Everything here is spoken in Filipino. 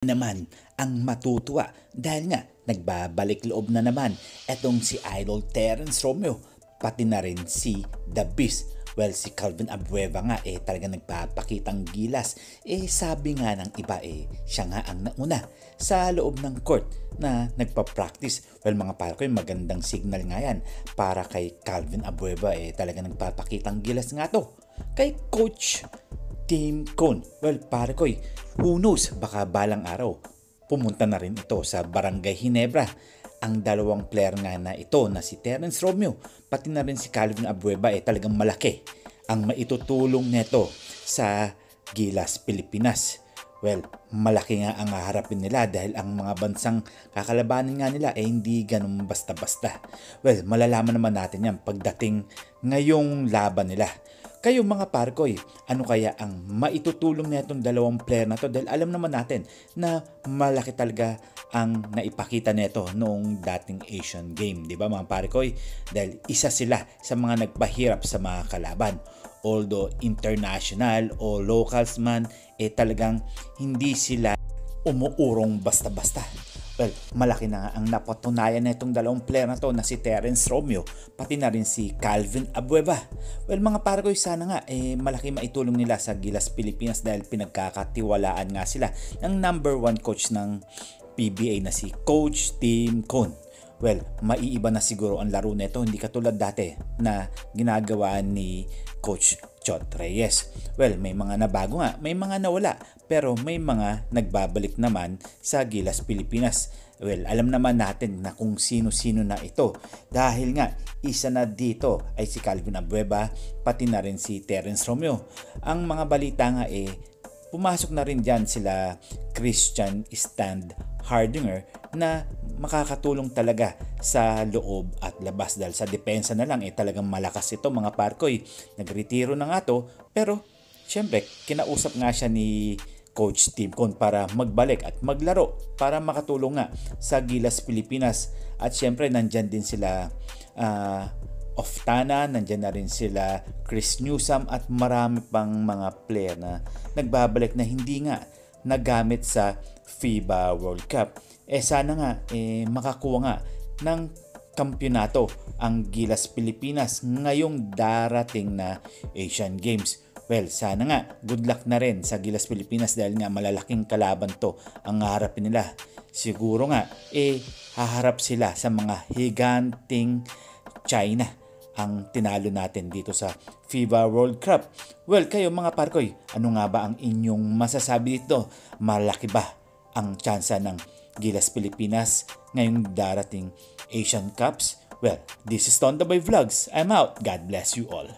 naman ang matutuwa dahil nga nagbabalik loob na naman etong si Idol Terence Romeo pati na rin si The Beast. Well, si Calvin Abueva nga talaga nagpapakitang gilas. Sabi nga ng iba siya nga ang nauna sa loob ng court na nagpa-practice. Well, mga pare ko, magandang signal nga yan para kay Calvin Abueva. Talaga nagpapakitang gilas nga to kay Coach Tim Cone. Well, pare ko, who knows, baka balang araw pumunta na rin ito sa Barangay Ginebra. Ang dalawang player nga na ito na si Terence Romeo pati na rin si Calvin Abueva talagang malaki ang maitutulong neto sa Gilas Pilipinas. Well, malaki nga ang haharapin nila dahil ang mga bansang kakalabanin nga nila hindi ganun basta-basta. Well, malalaman naman natin yan pagdating ngayong laban nila. Kayo mga parkoy, ano kaya ang maitutulong na itong dalawang player na to? Dahil alam naman natin na malaki talaga ang naipakita nito noong dating Asian Game. Di ba mga parkoy? Dahil isa sila sa mga nagpahirap sa mga kalaban. Although international o locals man, talagang hindi sila umuurong basta-basta. Well, malaki na nga ang napatunayan na itong dalawang player na to na si Terence Romeo pati na rin si Calvin Abueva. Well, mga pare ko, sana nga malaki maitulong nila sa Gilas Pilipinas dahil pinagkakatiwalaan nga sila ng number 1 coach ng PBA na si Coach Tim Cone. Well, maiiba na siguro ang laro nito, hindi katulad dati na ginagawa ni Coach Chot Reyes. Well, may mga nabago nga, may mga nawala, pero may mga nagbabalik naman sa Gilas Pilipinas. Well, alam naman natin na kung sino-sino na ito dahil nga isa na dito ay si Calvin Abueva pati na rin si Terence Romeo. Ang mga balita nga pumasok na rin dyan sila Christian Stand Hardinger na makakatulong talaga sa loob at labas dahil sa depensa na lang talagang malakas ito mga parkoy. Nagretiro na nga to pero syempre kinausap nga siya ni Coach Tim Cone para magbalik at maglaro para makatulong nga sa Gilas Pilipinas. At syempre nandyan din sila Oftana, nandyan na rin sila Chris Newsome at marami pang mga player na nagbabalik na hindi nga nagamit sa FIBA World Cup. Sana nga makakuha nga ng kampyonato ang Gilas Pilipinas ngayong darating na Asian Games. Well, sana nga good luck na rin sa Gilas Pilipinas dahil nga malalaking kalaban to ang haharapin nila. Siguro nga haharap sila sa mga higanting China ang tinalo natin dito sa FIBA World Cup. Well, kayo mga parkoy, ano nga ba ang inyong masasabi dito? Malaki ba ang tsansa ng Gilas Pilipinas ngayong darating Asian Cups? Well, this is Tonda by Vlogs. I'm out. God bless you all.